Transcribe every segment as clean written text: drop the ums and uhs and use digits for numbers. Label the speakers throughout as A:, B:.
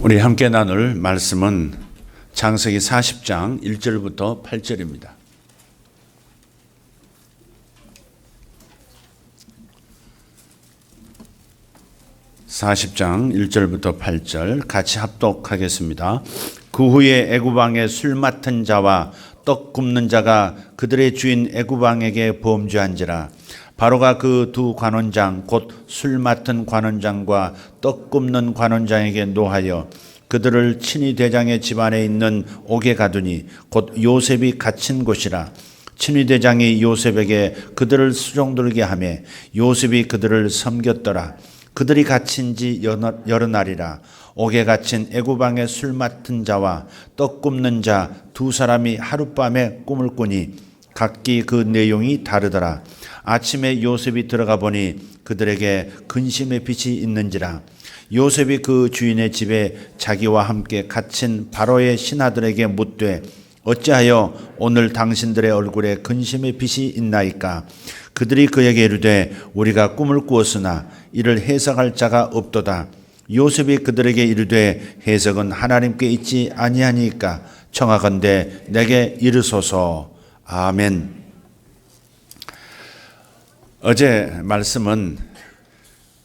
A: 우리 함께 나눌 말씀은 창세기 40장 1절부터 8절입니다. (40장) 1절부터 8절 같이 합독하겠습니다. 그 후에 애굽 왕의 술 맡은 자와 떡 굽는 자가 그들의 주인 애굽 왕에게 범죄한지라. 바로가 그 두 관원장 곧 술 맡은 관원장과 떡 굽는 관원장에게 노하여 그들을 친위 대장의 집안에 있는 옥에 가두니 곧 요셉이 갇힌 곳이라. 친위 대장이 요셉에게 그들을 수종들게 하며 요셉이 그들을 섬겼더라. 그들이 갇힌 지 여러 날이라. 옥에 갇힌 애굽 왕의 술 맡은 자와 떡 굽는 자 두 사람이 하룻밤에 꿈을 꾸니 각기 그 내용이 다르더라. 아침에 요셉이 들어가 보니 그들에게 근심의 빛이 있는지라. 요셉이 그 주인의 집에 자기와 함께 갇힌 바로의 신하들에게 묻되 어찌하여 오늘 당신들의 얼굴에 근심의 빛이 있나이까? 그들이 그에게 이르되 우리가 꿈을 꾸었으나 이를 해석할 자가 없도다. 요셉이 그들에게 이르되 해석은 하나님께 있지 아니하니까 청하건대 내게 이르소서. 아멘. 어제 말씀은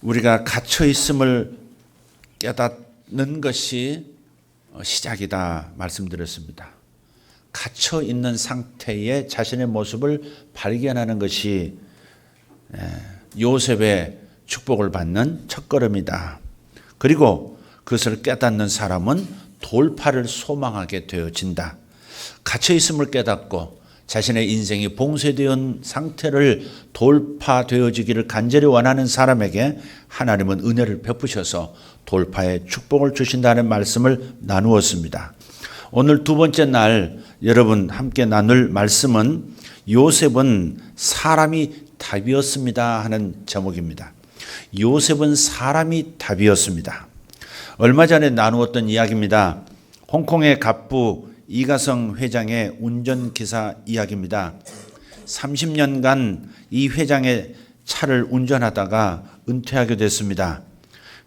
A: 우리가 갇혀 있음을 깨닫는 것이 시작이다 말씀드렸습니다. 갇혀 있는 상태의 자신의 모습을 발견하는 것이 요셉의 축복을 받는 첫걸음이다. 그리고 그것을 깨닫는 사람은 돌파를 소망하게 되어진다. 갇혀 있음을 깨닫고 자신의 인생이 봉쇄되어 상태를 돌파되어지기를 간절히 원하는 사람에게 하나님은 은혜를 베푸셔서 돌파의 축복을 주신다는 말씀을 나누었습니다. 오늘 두 번째 날 여러분 함께 나눌 말씀은 요셉은 사람이 답이었습니다 하는 제목입니다. 요셉은 사람이 답이었습니다. 얼마 전에 나누었던 이야기입니다. 홍콩의 갑부 이가성 회장의 운전기사 이야기입니다. 30년간 이 회장의 차를 운전하다가 은퇴하게 됐습니다.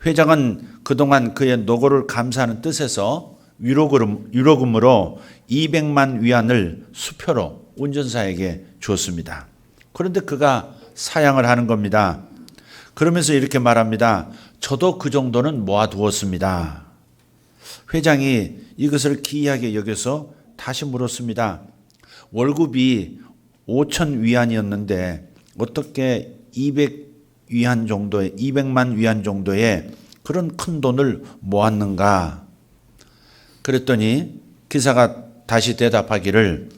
A: 회장은 그동안 그의 노고를 감사하는 뜻에서 위로금으로 200만 위안을 수표로 운전사에게 주었습니다. 그런데 그가 사양을 하는 겁니다. 그러면서 이렇게 말합니다. 저도 그 정도는 모아두었습니다. 회장이 이것을 기이하게 여겨서 다시 물었습니다. 월급이 5천 위안이었는데 어떻게 200만 위안 정도의 그런 큰 돈을 모았는가? 그랬더니 기사가 다시 대답하기를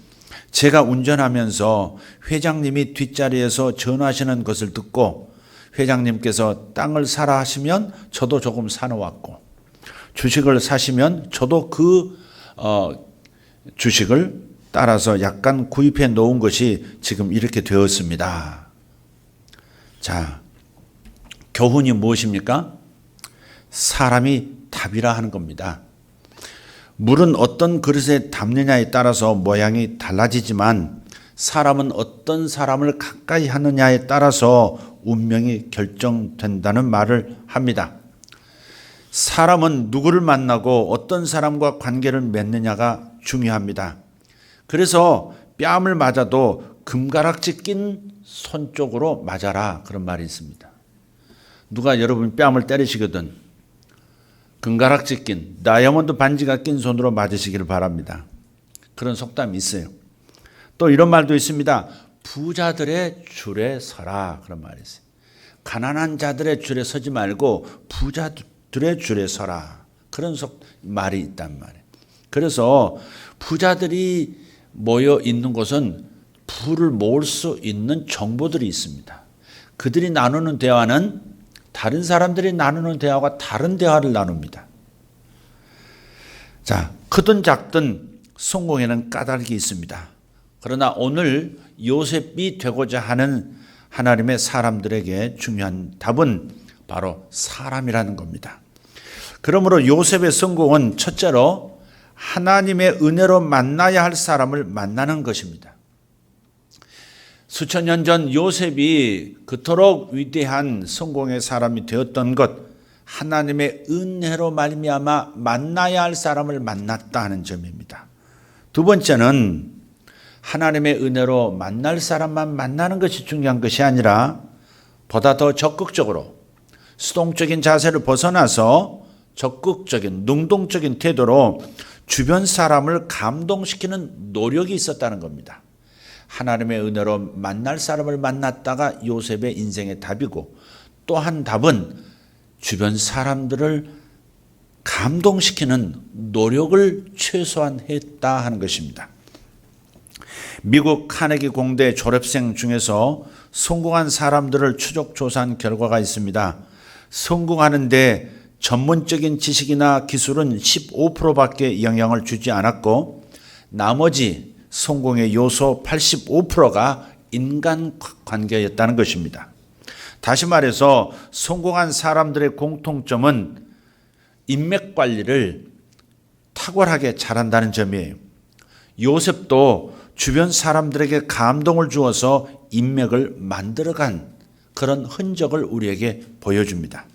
A: 제가 운전하면서 회장님이 뒷자리에서 전화하시는 것을 듣고 회장님께서 땅을 사라 하시면 저도 조금 사놓았고 주식을 사시면 저도 그 주식을 따라서 약간 구입해 놓은 것이 지금 이렇게 되었습니다. 자, 교훈이 무엇입니까? 사람이 답이라 하는 겁니다. 물은 어떤 그릇에 담느냐에 따라서 모양이 달라지지만 사람은 어떤 사람을 가까이 하느냐에 따라서 운명이 결정된다는 말을 합니다. 사람은 누구를 만나고 어떤 사람과 관계를 맺느냐가 중요합니다. 그래서 뺨을 맞아도 금가락지 낀 손 쪽으로 맞아라 그런 말이 있습니다. 누가 여러분 뺨을 때리시거든 금가락지 낀 다이아몬드 반지가 낀 손으로 맞으시기를 바랍니다. 그런 속담이 있어요. 또 이런 말도 있습니다. 부자들의 줄에 서라 그런 말이 있어요. 가난한 자들의 줄에 서지 말고 부자들의 줄에 서라 그런 말이 있단 말이에요. 그래서 부자들이 모여 있는 곳은 부를 모을 수 있는 정보들이 있습니다. 그들이 나누는 대화는 다른 사람들이 나누는 대화와 다른 대화를 나눕니다. 자, 크든 작든 성공에는 까닭이 있습니다. 그러나 오늘 요셉이 되고자 하는 하나님의 사람들에게 중요한 답은 바로 사람이라는 겁니다. 그러므로 요셉의 성공은 첫째로 하나님의 은혜로 만나야 할 사람을 만나는 것입니다. 수천 년 전 요셉이 그토록 위대한 성공의 사람이 되었던 것, 하나님의 은혜로 말미암아 만나야 할 사람을 만났다 하는 점입니다. 두 번째는 하나님의 은혜로 만날 사람만 만나는 것이 중요한 것이 아니라 보다 더 적극적으로 수동적인 자세를 벗어나서 적극적인 능동적인 태도로 주변 사람을 감동시키는 노력이 있었다는 겁니다. 하나님의 은혜로 만날 사람을 만났다가 요셉의 인생의 답이고, 또 한 답은 주변 사람들을 감동시키는 노력을 최소한 했다 하는 것입니다. 미국 카네기 공대 졸업생 중에서 성공한 사람들을 추적 조사한 결과가 있습니다. 성공하는데 전문적인 지식이나 기술은 15%밖에 영향을 주지 않았고, 나머지 성공의 요소 85%가 인간관계였다는 것입니다. 다시 말해서 성공한 사람들의 공통점은 인맥 관리를 탁월하게 잘한다는 점이에요. 요셉도 주변 사람들에게 감동을 주어서 인맥을 만들어간 그런 흔적을 우리에게 보여줍니다.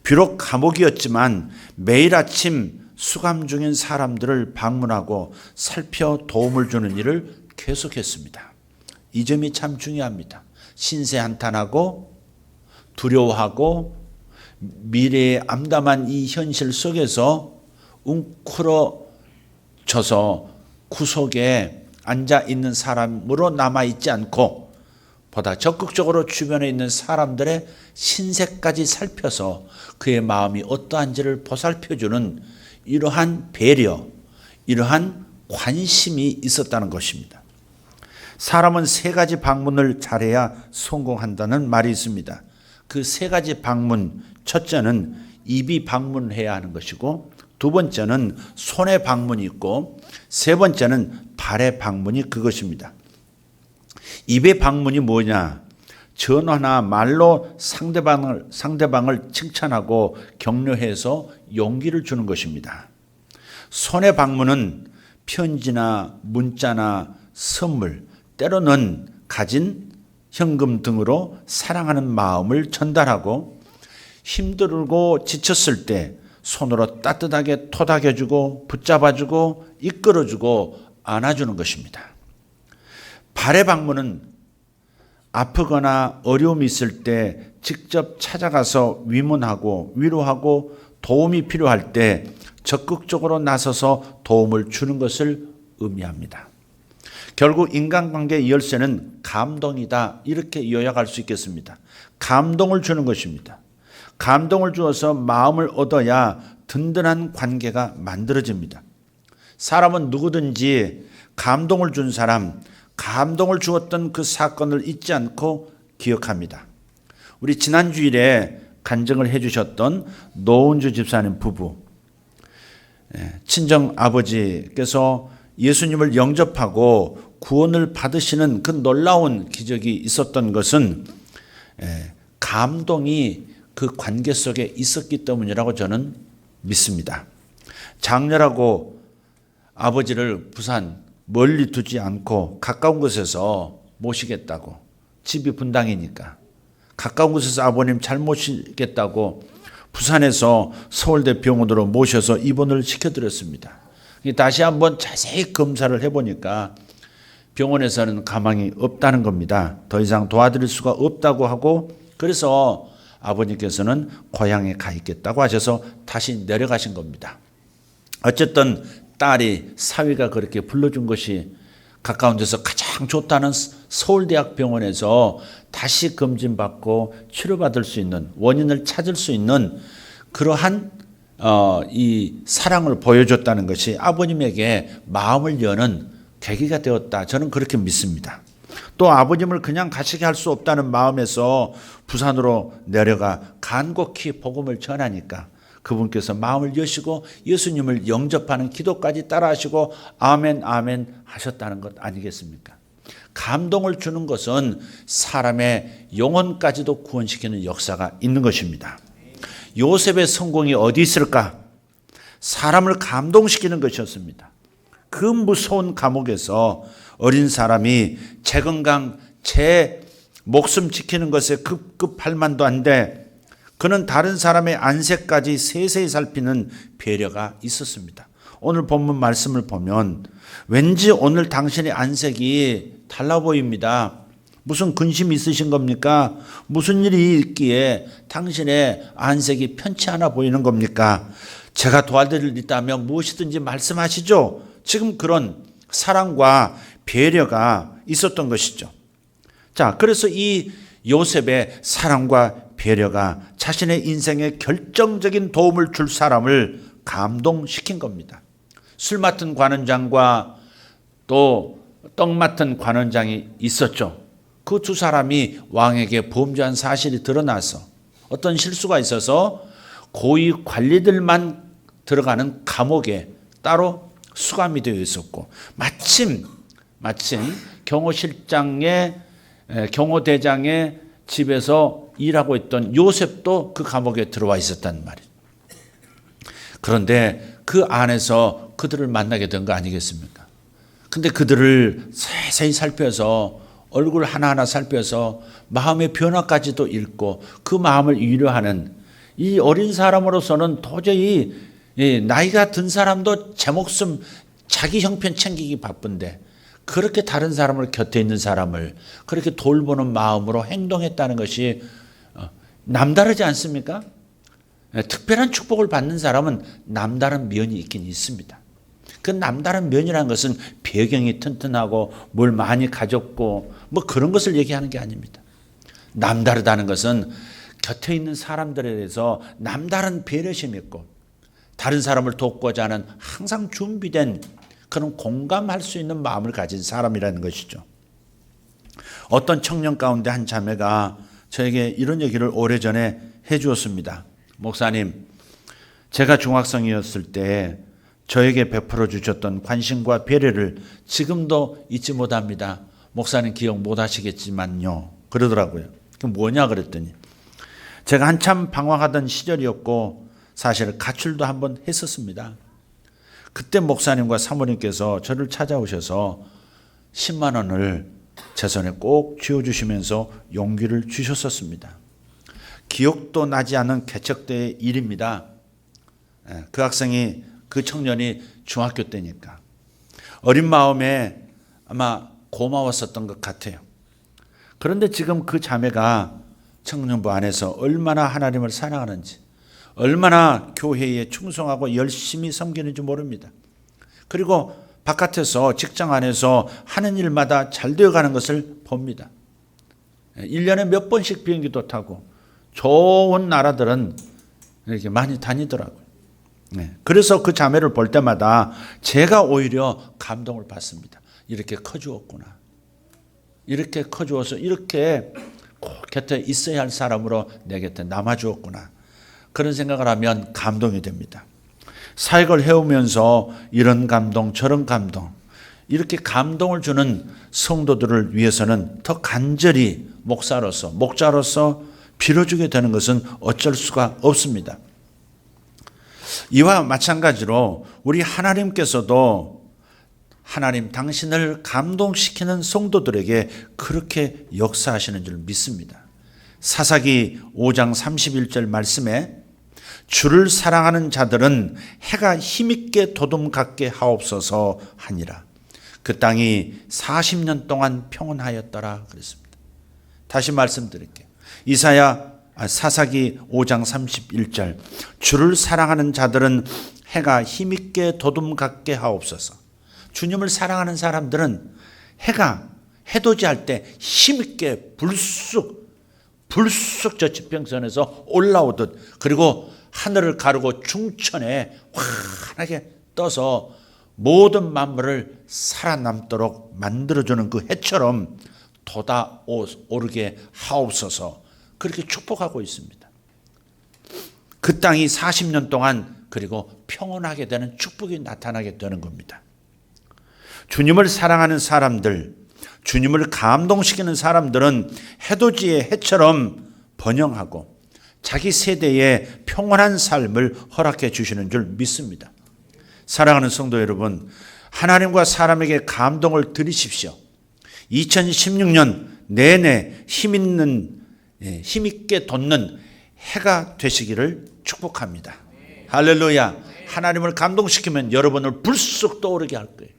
A: 비록 감옥이었지만 매일 아침 수감 중인 사람들을 방문하고 살펴 도움을 주는 일을 계속했습니다. 이 점이 참 중요합니다. 신세한탄하고 두려워하고 미래에 암담한 이 현실 속에서 웅크러져서 구석에 앉아 있는 사람으로 남아 있지 않고, 보다 적극적으로 주변에 있는 사람들의 신세까지 살펴서 그의 마음이 어떠한지를 보살펴주는 이러한 배려, 이러한 관심이 있었다는 것입니다. 사람은 세 가지 방문을 잘해야 성공한다는 말이 있습니다. 그 세 가지 방문, 첫째는 입이 방문해야 하는 것이고, 두 번째는 손의 방문이 있고, 세 번째는 발의 방문이 그것입니다. 입의 방문이 뭐냐? 전화나 말로 상대방을 칭찬하고 격려해서 용기를 주는 것입니다. 손의 방문은 편지나 문자나 선물, 때로는 가진 현금 등으로 사랑하는 마음을 전달하고, 힘들고 지쳤을 때 손으로 따뜻하게 토닥여주고 붙잡아주고 이끌어주고 안아주는 것입니다. 발의 방문은 아프거나 어려움이 있을 때 직접 찾아가서 위문하고 위로하고 도움이 필요할 때 적극적으로 나서서 도움을 주는 것을 의미합니다. 결국 인간관계의 열쇠는 감동이다, 이렇게 요약할 수 있겠습니다. 감동을 주는 것입니다. 감동을 주어서 마음을 얻어야 든든한 관계가 만들어집니다. 사람은 누구든지 감동을 준 사람, 감동을 주었던 그 사건을 잊지 않고 기억합니다. 우리 지난 주일에 간증을 해주셨던 노은주 집사님 부부, 친정 아버지께서 예수님을 영접하고 구원을 받으시는 그 놀라운 기적이 있었던 것은 감동이 그 관계 속에 있었기 때문이라고 저는 믿습니다. 장렬하고 아버지를 부산 멀리 두지 않고 가까운 곳에서 모시겠다고, 집이 분당이니까 가까운 곳에서 아버님 잘 모시겠다고 부산에서 서울대 병원으로 모셔서 입원을 시켜드렸습니다. 다시 한번 자세히 검사를 해보니까 병원에서는 가망이 없다는 겁니다. 더 이상 도와드릴 수가 없다고 하고, 그래서 아버님께서는 고향에 가 있겠다고 하셔서 다시 내려가신 겁니다. 어쨌든 딸이 사위가 그렇게 불러준 것이 가까운 데서 가장 좋다는 서울대학병원에서 다시 검진받고 치료받을 수 있는, 원인을 찾을 수 있는 그러한 이 사랑을 보여줬다는 것이 아버님에게 마음을 여는 계기가 되었다, 저는 그렇게 믿습니다. 또 아버님을 그냥 가시게 할 수 없다는 마음에서 부산으로 내려가 간곡히 복음을 전하니까 그분께서 마음을 여시고 예수님을 영접하는 기도까지 따라하시고 아멘 아멘 하셨다는 것 아니겠습니까? 감동을 주는 것은 사람의 영혼까지도 구원시키는 역사가 있는 것입니다. 요셉의 성공이 어디 있을까? 사람을 감동시키는 것이었습니다. 그 무서운 감옥에서 어린 사람이 제 건강, 제 목숨 지키는 것에 급급할 만도 한데 그는 다른 사람의 안색까지 세세히 살피는 배려가 있었습니다. 오늘 본문 말씀을 보면 왠지 오늘 당신의 안색이 달라 보입니다. 무슨 근심이 있으신 겁니까? 무슨 일이 있기에 당신의 안색이 편치 않아 보이는 겁니까? 제가 도와드릴 일 있다면 무엇이든지 말씀하시죠. 지금 그런 사랑과 배려가 있었던 것이죠. 자, 그래서 이 요셉의 사랑과 배려가 자신의 인생에 결정적인 도움을 줄 사람을 감동시킨 겁니다. 술 맡은 관원장과 또 떡 맡은 관원장이 있었죠. 그 두 사람이 왕에게 범죄한 사실이 드러나서 어떤 실수가 있어서 고위 관리들만 들어가는 감옥에 따로 수감이 되어 있었고, 마침 경호대장의 집에서 일하고 있던 요셉도 그 감옥에 들어와 있었단 말이에요. 그런데 그 안에서 그들을 만나게 된 거 아니겠습니까? 근데 그들을 세세히 살펴서 얼굴 하나하나 살펴서 마음의 변화까지도 읽고 그 마음을 위로하는 이 어린 사람으로서는 도저히 나이가 든 사람도 제 목숨 자기 형편 챙기기 바쁜데 그렇게 다른 사람을 곁에 있는 사람을 그렇게 돌보는 마음으로 행동했다는 것이 남다르지 않습니까? 특별한 축복을 받는 사람은 남다른 면이 있긴 있습니다. 그 남다른 면이라는 것은 배경이 튼튼하고 뭘 많이 가졌고 뭐 그런 것을 얘기하는 게 아닙니다. 남다르다는 것은 곁에 있는 사람들에 대해서 남다른 배려심이 있고 다른 사람을 돕고자 하는 항상 준비된 그런 공감할 수 있는 마음을 가진 사람이라는 것이죠. 어떤 청년 가운데 한 자매가 저에게 이런 얘기를 오래전에 해 주었습니다. 목사님, 제가 중학생이었을 때 저에게 베풀어 주셨던 관심과 배려를 지금도 잊지 못합니다. 목사님 기억 못 하시겠지만요. 그러더라고요. 그게 뭐냐 그랬더니 제가 한참 방황하던 시절이었고 사실 가출도 한번 했었습니다. 그때 목사님과 사모님께서 저를 찾아오셔서 10만 원을 제 손에 꼭 쥐어주시면서 용기를 주셨었습니다. 기억도 나지 않은 개척대의 일입니다. 그 청년이 중학교 때니까 어린 마음에 아마 고마웠었던 것 같아요. 그런데 지금 그 자매가 청년부 안에서 얼마나 하나님을 사랑하는지, 얼마나 교회에 충성하고 열심히 섬기는지 모릅니다. 그리고 바깥에서 직장 안에서 하는 일마다 잘 되어가는 것을 봅니다. 1년에 몇 번씩 비행기도 타고 좋은 나라들은 이렇게 많이 다니더라고요. 그래서 그 자매를 볼 때마다 제가 오히려 감동을 받습니다. 이렇게 커주었구나. 이렇게 커주어서 이렇게 꼭 곁에 있어야 할 사람으로 내 곁에 남아주었구나. 그런 생각을 하면 감동이 됩니다. 사역을 해오면서 이런 감동 저런 감동 이렇게 감동을 주는 성도들을 위해서는 더 간절히 목자로서 빌어주게 되는 것은 어쩔 수가 없습니다. 이와 마찬가지로 우리 하나님께서도 하나님 당신을 감동시키는 성도들에게 그렇게 역사하시는 줄 믿습니다. 사사기 5장 31절 말씀에 주를 사랑하는 자들은 해가 힘있게 도둠 같게 하옵소서 하니라. 그 땅이 40년 동안 평온하였더라 그랬습니다. 다시 말씀드릴게요. 사사기 5장 31절 주를 사랑하는 자들은 해가 힘있게 도둠 같게 하옵소서. 주님을 사랑하는 사람들은 해돋이할 때 힘있게 불쑥 저 지평선에서 올라오듯 그리고 하늘을 가르고 중천에 환하게 떠서 모든 만물을 살아남도록 만들어주는 그 해처럼 돋아오르게 하옵소서 그렇게 축복하고 있습니다. 그 땅이 40년 동안 그리고 평온하게 되는 축복이 나타나게 되는 겁니다. 주님을 사랑하는 사람들, 주님을 감동시키는 사람들은 해돋이의 해처럼 번영하고 자기 세대에 평온한 삶을 허락해 주시는 줄 믿습니다. 사랑하는 성도 여러분, 하나님과 사람에게 감동을 드리십시오. 2016년 내내 힘있게 돋는 해가 되시기를 축복합니다. 할렐루야. 하나님을 감동시키면 여러분을 불쑥 떠오르게 할 거예요.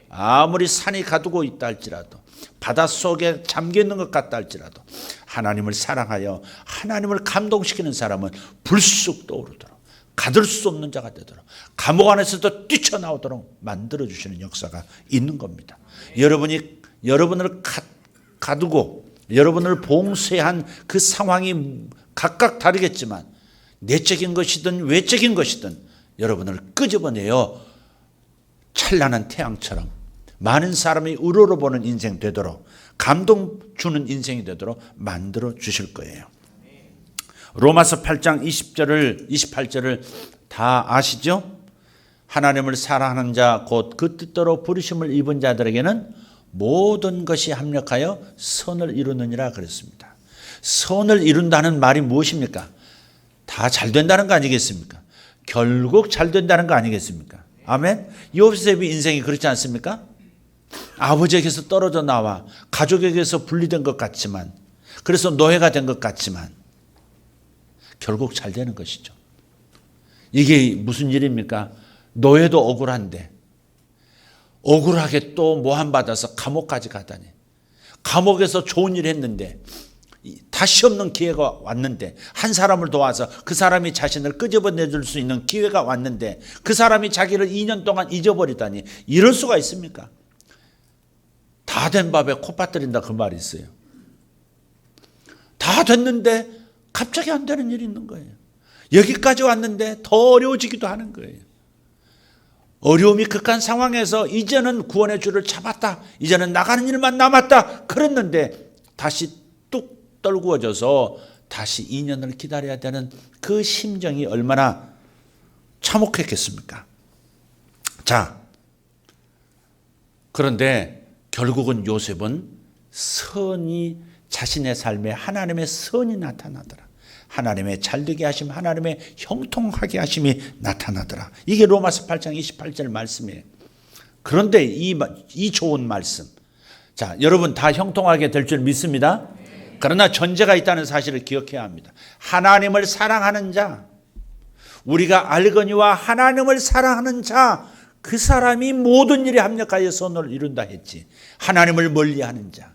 A: 아무리 산이 가두고 있다 할지라도, 바닷속에 잠겨있는 것 같다 할지라도 하나님을 사랑하여 하나님을 감동시키는 사람은 불쑥 떠오르도록, 가둘 수 없는 자가 되도록, 감옥 안에서도 뛰쳐나오도록 만들어주시는 역사가 있는 겁니다. 여러분을 가두고 여러분을 봉쇄한 그 상황이 각각 다르겠지만 내적인 것이든 외적인 것이든 여러분을 끄집어내어 찬란한 태양처럼 많은 사람이 우러러보는 인생 되도록, 감동 주는 인생이 되도록 만들어 주실 거예요. 로마서 8장 20절을 28절을 다 아시죠? 하나님을 사랑하는 자 곧 그 뜻대로 부르심을 입은 자들에게는 모든 것이 합력하여 선을 이루느니라 그랬습니다. 선을 이룬다는 말이 무엇입니까? 다 잘 된다는 거 아니겠습니까? 결국 잘 된다는 거 아니겠습니까? 아멘. 요셉의 인생이 그렇지 않습니까? 아버지에게서 떨어져 나와 가족에게서 분리된 것 같지만, 그래서 노예가 된 것 같지만 결국 잘 되는 것이죠. 이게 무슨 일입니까? 노예도 억울한데 억울하게 또 모함받아서 감옥까지 가다니, 감옥에서 좋은 일 했는데 다시 없는 기회가 왔는데, 한 사람을 도와서 그 사람이 자신을 끄집어내줄 수 있는 기회가 왔는데 그 사람이 자기를 2년 동안 잊어버리다니, 이럴 수가 있습니까? 다 된 밥에 코 빠뜨린다 그 말이 있어요. 다 됐는데 갑자기 안 되는 일이 있는 거예요. 여기까지 왔는데 더 어려워지기도 하는 거예요. 어려움이 극한 상황에서 이제는 구원의 줄을 잡았다, 이제는 나가는 일만 남았다 그랬는데 다시 뚝 떨구어져서 다시 2년을 기다려야 되는 그 심정이 얼마나 참혹했겠습니까? 자, 그런데 결국은 요셉은 선이, 자신의 삶에 하나님의 선이 나타나더라. 하나님의 잘되게 하심, 하나님의 형통하게 하심이 나타나더라. 이게 로마서 8장 28절 말씀이에요. 그런데 이 좋은 말씀, 자, 여러분 다 형통하게 될 줄 믿습니다. 그러나 전제가 있다는 사실을 기억해야 합니다. 하나님을 사랑하는 자, 우리가 알거니와 하나님을 사랑하는 자, 그 사람이 모든 일에 합력하여 선을 이룬다 했지. 하나님을 멀리하는 자,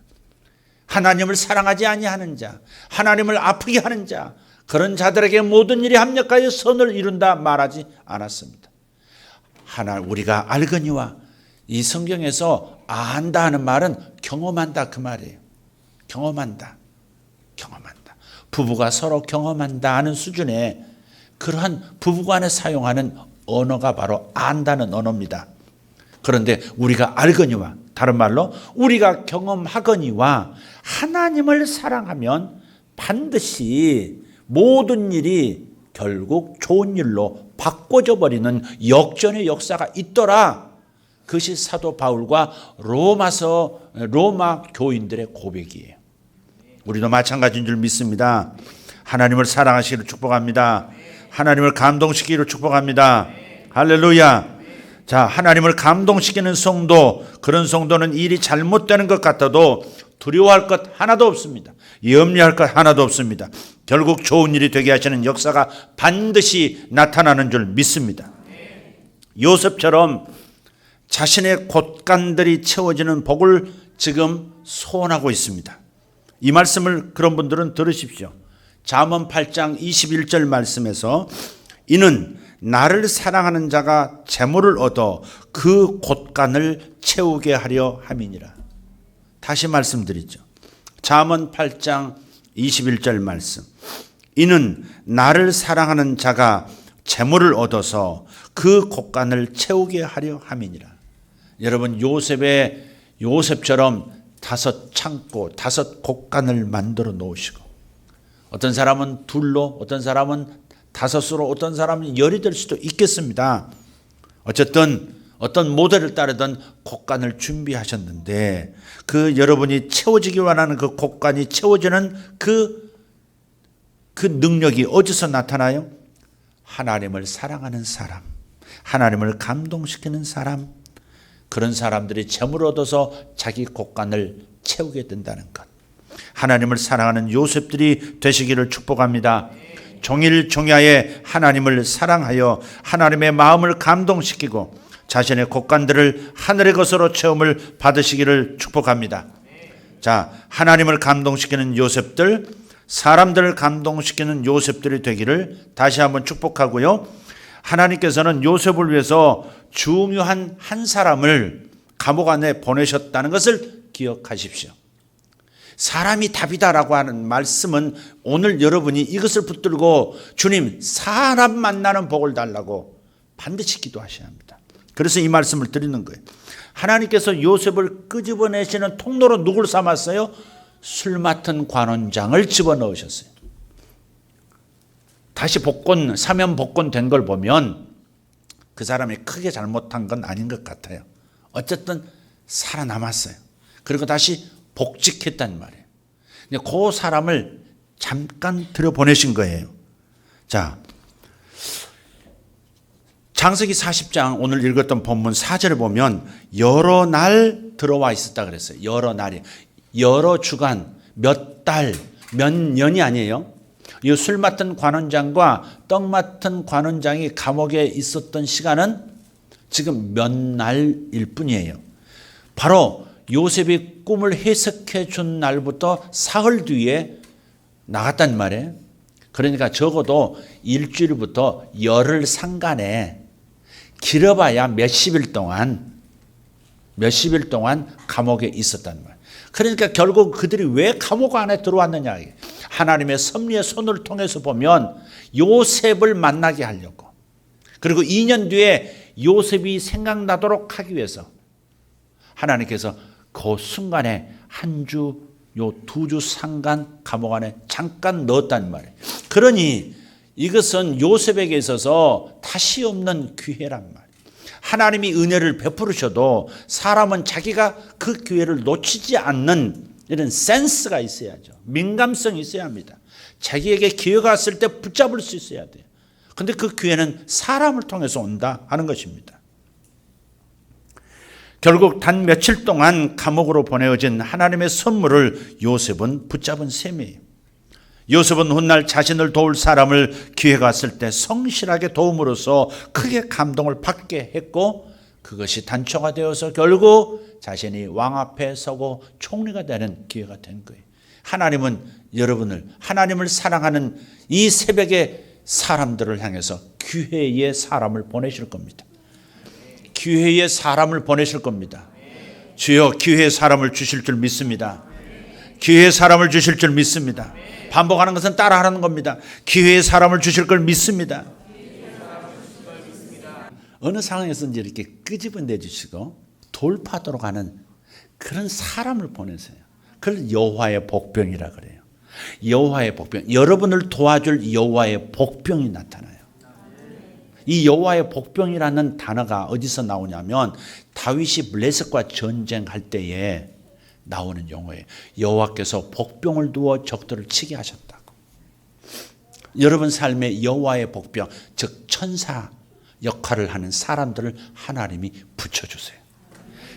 A: 하나님을 사랑하지 아니하는 자, 하나님을 아프게 하는 자, 그런 자들에게 모든 일이 합력하여 선을 이룬다 말하지 않았습니다. 우리가 알거니와, 이 성경에서 안다 하는 말은 경험한다 그 말이에요. 경험한다. 부부가 서로 경험한다 하는 수준의 그러한 부부간에 사용하는 언어가 바로 안다는 언어입니다. 그런데 우리가 알거니와, 다른 말로 우리가 경험하거니와 하나님을 사랑하면 반드시 모든 일이 결국 좋은 일로 바꿔져 버리는 역전의 역사가 있더라. 그것이 사도 바울과 로마 교인들의 고백이에요. 우리도 마찬가지인 줄 믿습니다. 하나님을 사랑하시기를 축복합니다. 하나님을 감동시키기를 축복합니다. 할렐루야. 자, 하나님을 감동시키는 성도, 그런 성도는 일이 잘못되는 것 같아도 두려워할 것 하나도 없습니다. 염려할 것 하나도 없습니다. 결국 좋은 일이 되게 하시는 역사가 반드시 나타나는 줄 믿습니다. 요셉처럼 자신의 곳간들이 채워지는 복을 지금 소원하고 있습니다. 이 말씀을 그런 분들은 들으십시오. 잠언 8장 21절 말씀에서 이는 나를 사랑하는 자가 재물을 얻어 그 곳간을 채우게 하려 함이니라. 다시 말씀드리죠. 잠언 8장 21절 말씀. 이는 나를 사랑하는 자가 재물을 얻어서 그 곳간을 채우게 하려 함이니라. 여러분, 요셉처럼 5 창고, 5 곳간을 만들어 놓으시고, 어떤 사람은 둘로, 어떤 사람은 5으로, 어떤 사람은 10이 될 수도 있겠습니다. 어쨌든 어떤 모델을 따르던 곳간을 준비하셨는데, 그 여러분이 채워지기 원하는 그 곳간이 채워지는 그 능력이 어디서 나타나요? 하나님을 사랑하는 사람, 하나님을 감동시키는 사람, 그런 사람들이 재물을 얻어서 자기 곳간을 채우게 된다는 것. 하나님을 사랑하는 요셉들이 되시기를 축복합니다. 종일종야에 하나님을 사랑하여 하나님의 마음을 감동시키고 자신의 곡간들을 하늘의 것으로 체험을 받으시기를 축복합니다. 자, 하나님을 감동시키는 요셉들, 사람들을 감동시키는 요셉들이 되기를 다시 한번 축복하고요. 하나님께서는 요셉을 위해서 중요한 한 사람을 감옥 안에 보내셨다는 것을 기억하십시오. 사람이 답이다라고 하는 말씀은 오늘 여러분이 이것을 붙들고 주님, 사람 만나는 복을 달라고 반드시 기도하셔야 합니다. 그래서 이 말씀을 드리는 거예요. 하나님께서 요셉을 끄집어내시는 통로로 누굴 삼았어요? 술 맡은 관원장을 집어넣으셨어요. 다시 복권, 사면 복권 된 걸 보면 그 사람이 크게 잘못한 건 아닌 것 같아요. 어쨌든 살아남았어요. 그리고 다시 복직했단 말이에요. 그 사람을 잠깐 들여보내신 거예요. 자, 창세기 40장 오늘 읽었던 본문 4절을 보면 여러 날 들어와 있었다 그랬어요. 여러 날이. 여러 주간, 몇 달, 몇 년이 아니에요. 이 술 맡은 관원장과 떡 맡은 관원장이 감옥에 있었던 시간은 지금 몇 날일 뿐이에요. 바로 요셉이 꿈을 해석해 준 날부터 사흘 뒤에 나갔단 말이에요. 그러니까 적어도 일주일부터 열흘 상간에 길어봐야 몇십 일 동안 감옥에 있었단 말이에요. 그러니까 결국 그들이 왜 감옥 안에 들어왔느냐. 하나님의 섭리의 손을 통해서 보면 요셉을 만나게 하려고, 그리고 2년 뒤에 요셉이 생각나도록 하기 위해서 하나님께서 그 순간에 한 주, 요 2주 상간 감옥 안에 잠깐 넣었단 말이에요. 그러니 이것은 요셉에게 있어서 다시 없는 기회란 말이에요. 하나님이 은혜를 베푸르셔도 사람은 자기가 그 기회를 놓치지 않는 이런 센스가 있어야죠. 민감성이 있어야 합니다. 자기에게 기회가 왔을 때 붙잡을 수 있어야 돼요. 그런데 그 기회는 사람을 통해서 온다 하는 것입니다. 결국 단 며칠 동안 감옥으로 보내어진 하나님의 선물을 요셉은 붙잡은 셈이에요. 요셉은 훗날 자신을 도울 사람을 기회가 왔을 때 성실하게 도움으로써 크게 감동을 받게 했고, 그것이 단초가 되어서 결국 자신이 왕 앞에 서고 총리가 되는 기회가 된 거예요. 하나님은 여러분을, 하나님을 사랑하는 이 새벽에 사람들을 향해서 기회의 사람을 보내실 겁니다. 기회의 사람을 보내실 겁니다. 주여, 기회의 사람을 주실 줄 믿습니다. 기회의 사람을 주실 줄 믿습니다. 반복하는 것은 따라하는 겁니다. 기회의 사람을 주실 걸 믿습니다. 어느 상황에서든지 이렇게 끄집어내 주시고 돌파도록 하는 그런 사람을 보내세요. 그걸 여호와의 복병이라 그래요. 여호와의 복병, 여러분을 도와줄 여호와의 복병이 나타나요. 이 여호와의 복병이라는 단어가 어디서 나오냐면 다윗이 블레셋과 전쟁할 때에 나오는 용어예요. 여호와께서 복병을 두어 적들을 치게 하셨다고. 여러분 삶에 여호와의 복병, 즉 천사 역할을 하는 사람들을 하나님이 붙여주세요.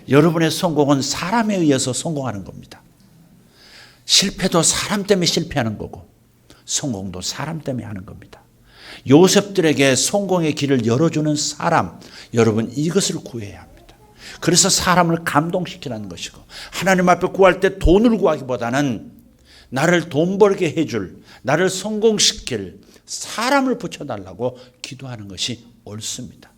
A: 여러분의 성공은 사람에 의해서 성공하는 겁니다. 실패도 사람 때문에 실패하는 거고 성공도 사람 때문에 하는 겁니다. 요셉들에게 성공의 길을 열어주는 사람, 여러분 이것을 구해야 합니다. 그래서 사람을 감동시키라는 것이고, 하나님 앞에 구할 때 돈을 구하기보다는 나를 돈 벌게 해줄, 나를 성공시킬 사람을 붙여달라고 기도하는 것이 옳습니다.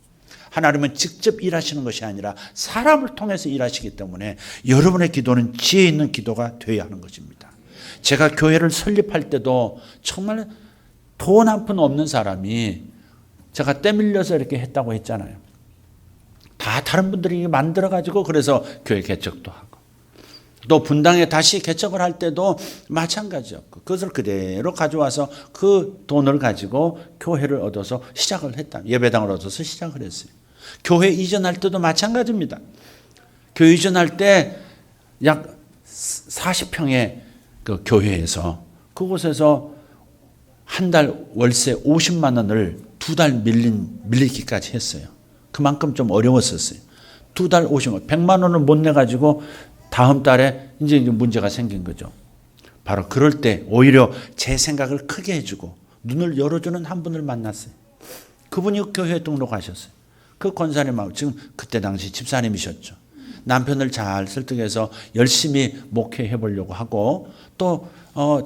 A: 하나님은 직접 일하시는 것이 아니라 사람을 통해서 일하시기 때문에 여러분의 기도는 지혜 있는 기도가 되어야 하는 것입니다. 제가 교회를 설립할 때도 정말 돈 한 푼 없는 사람이 제가 떼밀려서 이렇게 했다고 했잖아요. 다 다른 분들이 만들어가지고 그래서 교회 개척도 하고, 또 분당에 다시 개척을 할 때도 마찬가지였고, 그것을 그대로 가져와서 그 돈을 가지고 교회를 얻어서 시작을 했다. 예배당을 얻어서 시작을 했어요. 교회 이전할 때도 마찬가지입니다. 교회 이전할 때 약 40평의 그 교회에서 그곳에서 한 달 월세 50만 원을 2달 밀리기까지 했어요. 그만큼 좀 어려웠었어요. 2달 50만 원, 100만 원을 못 내가지고 다음 달에 이제 문제가 생긴 거죠. 바로 그럴 때 오히려 제 생각을 크게 해주고 눈을 열어주는 한 분을 만났어요. 그분이 교회에 등록하셨어요. 그 권사님하고 지금 그때 당시 집사님이셨죠. 남편을 잘 설득해서 열심히 목회해 보려고 하고 또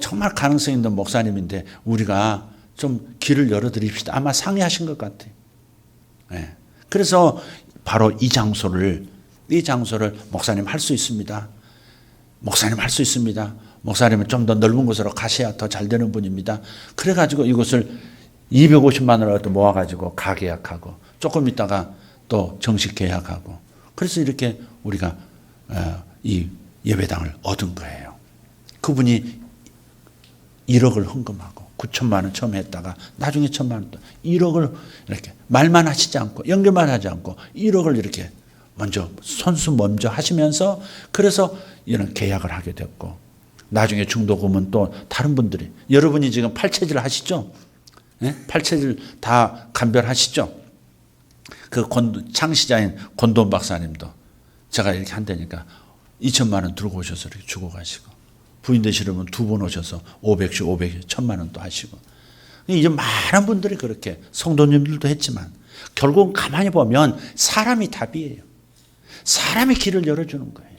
A: 정말 가능성 있는 목사님인데 우리가 좀 길을 열어드립시다. 아마 상의하신 것 같아요. 네. 그래서 바로 이 장소를 목사님 할 수 있습니다. 목사님 할 수 있습니다. 목사님은 좀 더 넓은 곳으로 가셔야 더 잘 되는 분입니다. 그래가지고 이곳을 250만 원을 모아가지고 가계약하고 조금 있다가 또 정식 계약하고 그래서 이렇게 우리가 이 예배당을 얻은 거예요. 그분이 1억을 헌금하고 9천만 원 처음 했다가 나중에 1천만 원 또 1억을 이렇게 말만 하시지 않고 연결만 하지 않고 1억을 이렇게 먼저 하시면서 그래서 이런 계약을 하게 됐고 나중에 중도금은 또 다른 분들이 여러분이 지금 팔체질 하시죠? 네? 팔체질 다 감별하시죠? 그 창시자인 권돈 박사님도 제가 이렇게 한다니까 2천만 원 들고 오셔서 이렇게 주고 가시고 부인 되시려면 2번 오셔서 500씩 500씩 1,000만 원 또 하시고 이제 많은 분들이 그렇게 성도님들도 했지만 결국은 가만히 보면 사람이 답이에요. 사람이 길을 열어주는 거예요.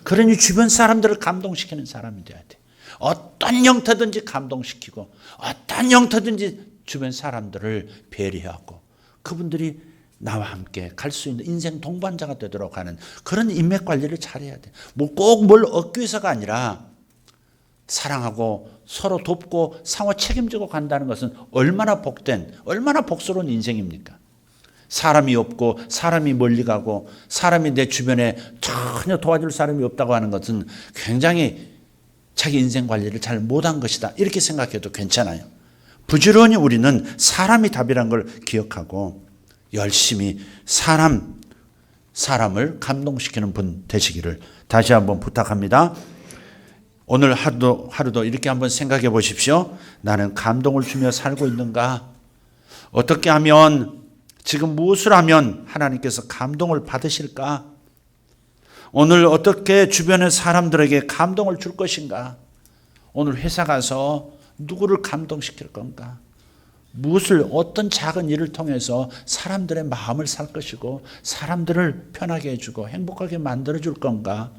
A: 그러니 주변 사람들을 감동시키는 사람이 돼야 돼. 어떤 형태든지 감동시키고 어떤 형태든지 주변 사람들을 배려하고 그분들이 나와 함께 갈 수 있는 인생 동반자가 되도록 하는 그런 인맥 관리를 잘해야 돼. 꼭 뭘 얻기 위해서가 아니라 사랑하고 서로 돕고 상호 책임지고 간다는 것은 얼마나 복스러운 인생입니까? 사람이 없고 사람이 멀리 가고 사람이 내 주변에 전혀 도와줄 사람이 없다고 하는 것은 굉장히 자기 인생 관리를 잘 못한 것이다. 이렇게 생각해도 괜찮아요. 부지런히 우리는 사람이 답이란 걸 기억하고 열심히 사람을 감동시키는 분 되시기를 다시 한번 부탁합니다. 오늘 하루도 이렇게 한번 생각해 보십시오. 나는 감동을 주며 살고 있는가? 어떻게 하면 지금 무엇을 하면 하나님께서 감동을 받으실까? 오늘 어떻게 주변의 사람들에게 감동을 줄 것인가? 오늘 회사 가서 누구를 감동시킬 건가? 어떤 작은 일을 통해서 사람들의 마음을 살 것이고 사람들을 편하게 해주고 행복하게 만들어줄 건가?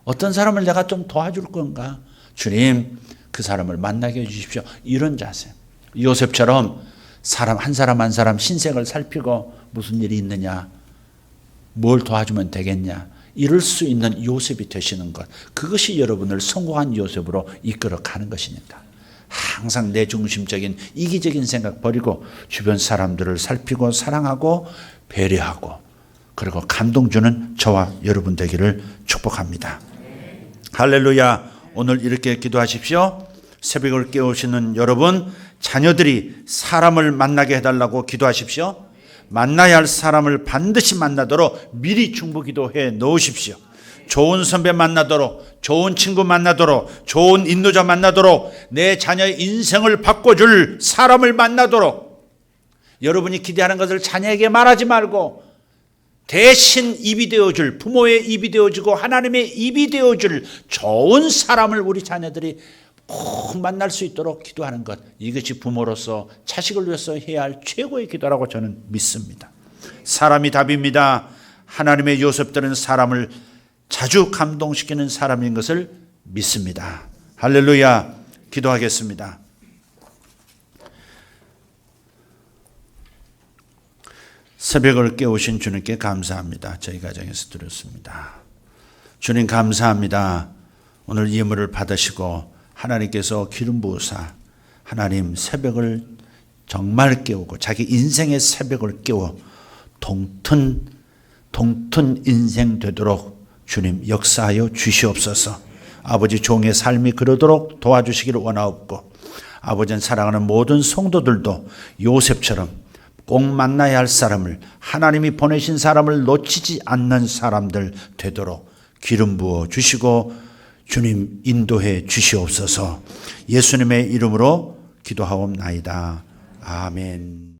A: 어떤 사람을 내가 좀 도와줄 건가? 주님, 그 사람을 만나게 해주십시오. 이런 자세. 요셉처럼 한 사람 신생을 살피고 무슨 일이 있느냐? 뭘 도와주면 되겠냐? 이럴 수 있는 요셉이 되시는 것. 그것이 여러분을 성공한 요셉으로 이끌어 가는 것이니까. 항상 내 중심적인 이기적인 생각 버리고 주변 사람들을 살피고 사랑하고 배려하고 그리고 감동 주는 저와 여러분 되기를 축복합니다. 할렐루야. 오늘 이렇게 기도하십시오. 새벽을 깨우시는 여러분, 자녀들이 사람을 만나게 해달라고 기도하십시오. 만나야 할 사람을 반드시 만나도록 미리 중보기도해 놓으십시오. 좋은 선배 만나도록, 좋은 친구 만나도록, 좋은 인도자 만나도록, 내 자녀의 인생을 바꿔줄 사람을 만나도록 여러분이 기대하는 것을 자녀에게 말하지 말고 대신 입이 되어줄, 부모의 입이 되어주고 하나님의 입이 되어줄 좋은 사람을 우리 자녀들이 꼭 만날 수 있도록 기도하는 것, 이것이 부모로서 자식을 위해서 해야 할 최고의 기도라고 저는 믿습니다. 사람이 답입니다. 하나님의 요셉들은 사람을 자주 감동시키는 사람인 것을 믿습니다. 할렐루야. 기도하겠습니다. 새벽을 깨우신 주님께 감사합니다. 저희 가정에서 드렸습니다. 주님 감사합니다. 오늘 예물을 받으시고 하나님께서 기름 부으사 하나님 새벽을 정말 깨우고 자기 인생의 새벽을 깨워 동튼 인생 되도록 주님 역사하여 주시옵소서. 아버지 종의 삶이 그러도록 도와주시기를 원하옵고 아버지는 사랑하는 모든 성도들도 요셉처럼 꼭 만나야 할 사람을 하나님이 보내신 사람을 놓치지 않는 사람들 되도록 기름 부어 주시고 주님 인도해 주시옵소서. 예수님의 이름으로 기도하옵나이다. 아멘.